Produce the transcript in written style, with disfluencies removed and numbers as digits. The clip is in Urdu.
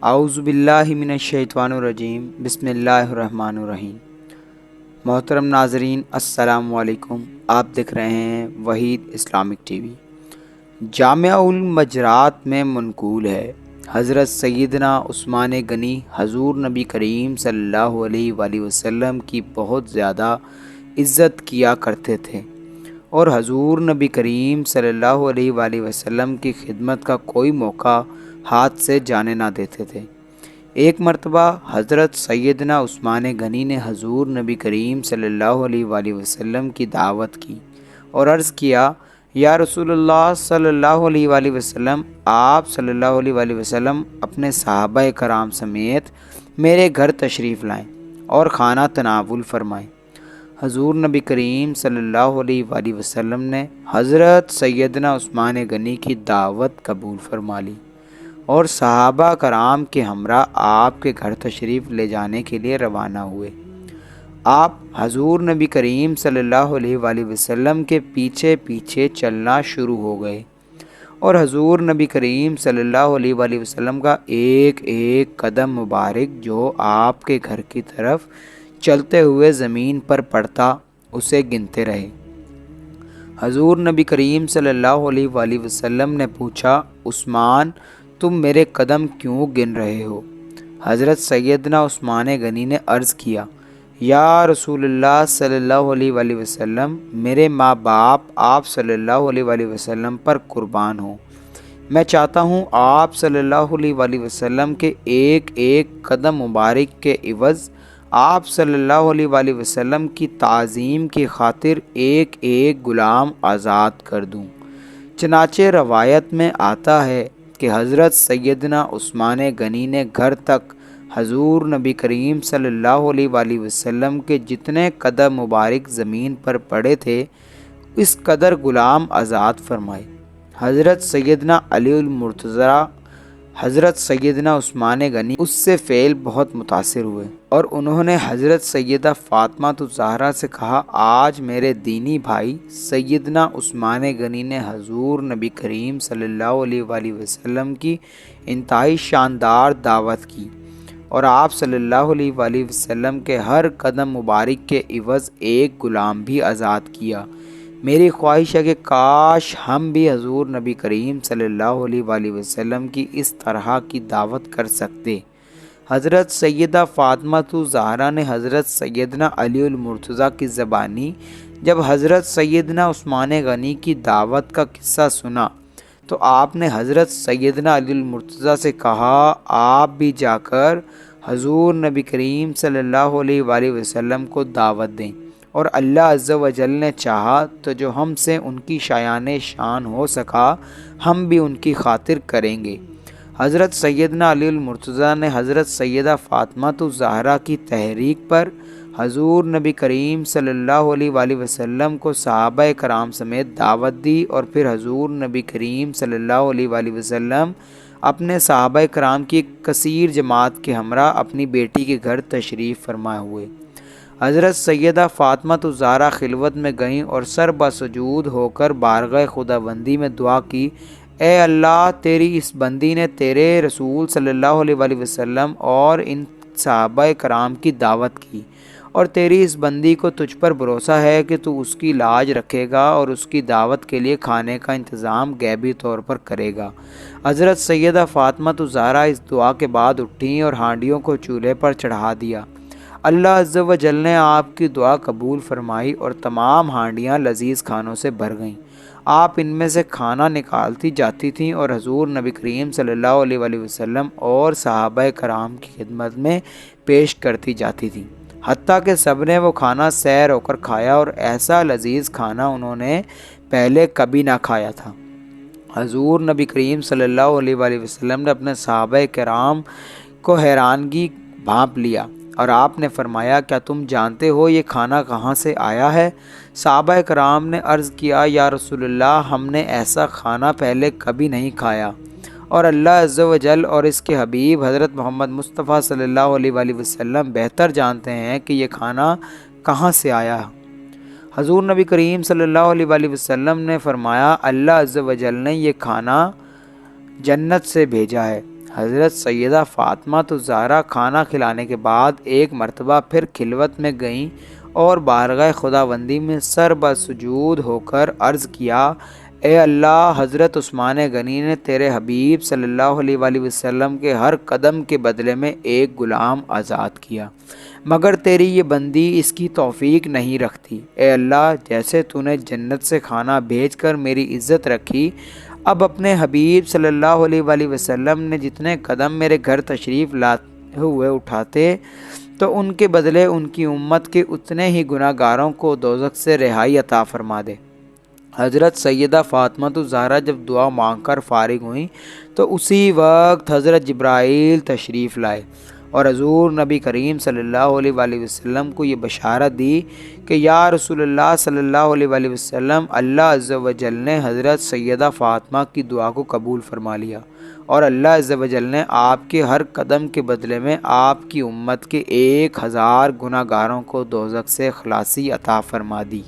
اعوذ باللہ من الشیطان الرجیم، بسم اللہ الرحمن الرحیم۔ محترم ناظرین، السلام علیکم۔ آپ دیکھ رہے ہیں وحید اسلامک ٹی وی۔ جامع المجرات میں منقول ہے، حضرت سیدنا عثمان غنی حضور نبی کریم صلی اللہ علیہ وآلہ وسلم کی بہت زیادہ عزت کیا کرتے تھے اور حضور نبی کریم صلی اللہ علیہ وآلہ وسلم کی خدمت کا کوئی موقع ہاتھ سے جانے نہ دیتے تھے۔ ایک مرتبہ حضرت سیدنا عثمان غنی نے حضور نبی کریم صلی اللہ علیہ وآلہ وسلم کی دعوت کی اور عرض کیا، یا رسول اللہ صلی اللہ علیہ وآلہ وسلم، آپ صلی اللہ علیہ وآلہ وسلم اپنے صحابہ کرام سمیت میرے گھر تشریف لائیں اور کھانا تناول فرمائیں۔ حضور نبی کریم صلی اللہ علیہ وآلہ وسلم نے حضرت سیدنا عثمان غنی کی دعوت قبول فرما لی اور صحابہ کرام کے ہمراہ آپ کے گھر تشریف لے جانے کے لیے روانہ ہوئے۔ آپ حضور نبی کریم صلی اللہ علیہ وآلہ وسلم کے پیچھے پیچھے چلنا شروع ہو گئے اور حضور نبی کریم صلی اللہ علیہ وآلہ وسلم کا ایک ایک قدم مبارک جو آپ کے گھر کی طرف چلتے ہوئے زمین پر پڑتا اسے گنتے رہے۔ حضور نبی کریم صلی اللہ علیہ وآلہ وسلم نے پوچھا، عثمان، تم میرے قدم کیوں گن رہے ہو؟ حضرت سیدنا عثمان غنی نے عرض کیا، یا رسول اللہ صلی اللہ علیہ وآلہ وسلم، میرے ماں باپ آپ صلی اللہ علیہ وآلہ وسلم پر قربان ہوں۔ میں چاہتا ہوں آپ صلی اللہ علیہ وآلہ وسلم کے ایک ایک قدم مبارک کے عوض آپ صلی اللہ علیہ وآلہ وسلم کی تعظیم کی خاطر ایک ایک غلام آزاد کر دوں۔ چنانچہ روایت میں آتا ہے کہ حضرت سیدنا عثمان غنی نے گھر تک حضور نبی کریم صلی اللہ علیہ وآلہ وسلم کے جتنے قدم مبارک زمین پر پڑے تھے اس قدر غلام آزاد فرمائے۔ حضرت سیدنا علی المرتضیٰ حضرت سیدنا عثمان غنی اس سے فعل بہت متاثر ہوئے اور انہوں نے حضرت سیدہ فاطمہ الزہرا سے کہا، آج میرے دینی بھائی سیدنا عثمان غنی نے حضور نبی کریم صلی اللہ علیہ وآلہ وسلم کی انتہائی شاندار دعوت کی اور آپ صلی اللہ علیہ وآلہ وسلم کے ہر قدم مبارک کے عوض ایک غلام بھی آزاد کیا۔ میری خواہش ہے کہ کاش ہم بھی حضور نبی کریم صلی اللہ علیہ وآلہ وسلم کی اس طرح کی دعوت کر سکتے۔ حضرت سیدہ فاطمہ الزہرا نے حضرت سیدنا علی المرتضیٰ کی زبانی جب حضرت سیدنا عثمان غنی کی دعوت کا قصہ سنا تو آپ نے حضرت سیدنا علی المرتضیٰ سے کہا، آپ بھی جا کر حضور نبی کریم صلی اللہ علیہ وآلہ وسلم کو دعوت دیں، اور اللہ عز و جل نے چاہا تو جو ہم سے ان کی شایان شان ہو سکا ہم بھی ان کی خاطر کریں گے۔ حضرت سیدنا علی المرتضیٰ نے حضرت سیدہ فاطمہ الزہرا کی تحریک پر حضور نبی کریم صلی اللہ علیہ وآلہ وسلم کو صحابہ کرام سمیت دعوت دی اور پھر حضور نبی کریم صلی اللہ علیہ وآلہ وسلم اپنے صحابہ کرام کی ایک کثیر جماعت کے ہمراہ اپنی بیٹی کے گھر تشریف فرما ہوئے۔ حضرت سیدہ فاطمہ الزہرا خلوت میں گئیں اور سر بسجود ہو کر بارگاہ خداوندی میں دعا کی، اے اللہ، تیری اس بندی نے تیرے رسول صلی اللہ علیہ وآلہ وسلم اور ان صحابہ کرام کی دعوت کی اور تیری اس بندی کو تجھ پر بھروسہ ہے کہ تو اس کی لاج رکھے گا اور اس کی دعوت کے لیے کھانے کا انتظام غیبی طور پر کرے گا۔ حضرت سیدہ فاطمہ الزہرا اس دعا کے بعد اٹھیں اور ہانڈیوں کو چولہے پر چڑھا دیا۔ اللہ عز و جل نے آپ کی دعا قبول فرمائی اور تمام ہانڈیاں لذیذ کھانوں سے بھر گئیں۔ آپ ان میں سے کھانا نکالتی جاتی تھیں اور حضور نبی کریم صلی اللہ علیہ وآلہ وسلم اور صحابہ کرام کی خدمت میں پیش کرتی جاتی تھیں، حتیٰ کہ سب نے وہ کھانا سیر ہو کر کھایا اور ایسا لذیذ کھانا انہوں نے پہلے کبھی نہ کھایا تھا۔ حضور نبی کریم صلی اللہ علیہ وآلہ وسلم نے اپنے صحابہ کرام کو حیرانگی بھانپ لیا اور آپ نے فرمایا، کیا تم جانتے ہو یہ کھانا کہاں سے آیا ہے؟ صحابہ کرام نے عرض کیا، یا رسول اللہ، ہم نے ایسا کھانا پہلے کبھی نہیں کھایا اور اللہ عز و جل اور اس کے حبیب حضرت محمد مصطفیٰ صلی اللہ علیہ وآلہ وسلم بہتر جانتے ہیں کہ یہ کھانا کہاں سے آیا۔ حضور نبی کریم صلی اللہ علیہ وآلہ وسلم نے فرمایا، اللہ عز و جل نے یہ کھانا جنت سے بھیجا ہے۔ حضرت سیدہ فاطمہ الزہرا کھانا کھلانے کے بعد ایک مرتبہ پھر خلوت میں گئیں اور بارگاہ خداوندی میں سر بسجود ہو کر عرض کیا، اے اللہ، حضرت عثمان غنی نے تیرے حبیب صلی اللہ علیہ وآلہ وسلم کے ہر قدم کے بدلے میں ایک غلام آزاد کیا، مگر تیری یہ بندی اس کی توفیق نہیں رکھتی۔ اے اللہ، جیسے تو نے جنت سے کھانا بھیج کر میری عزت رکھی، اب اپنے حبیب صلی اللہ علیہ وآلہ وسلم نے جتنے قدم میرے گھر تشریف لاتے ہوئے اٹھاتے تو ان کے بدلے ان کی امت کے اتنے ہی گناہ گاروں کو دوزخ سے رہائی عطا فرما دے۔ حضرت سیدہ فاطمہ الزہرا جب دعا مانگ کر فارغ ہوئیں تو اسی وقت حضرت جبرائیل تشریف لائے اور حضور نبی کریم صلی اللہ علیہ وآلہ وسلم کو یہ بشارت دی کہ یا رسول اللہ صلی اللہ علیہ وآلہ وسلم، اللہ عز و جل نے حضرت سیدہ فاطمہ کی دعا کو قبول فرما لیا اور اللہ عز و جل نے آپ کے ہر قدم کے بدلے میں آپ کی امت کے 1000 گناہ گاروں کو دوزخ سے خلاصی عطا فرما دی۔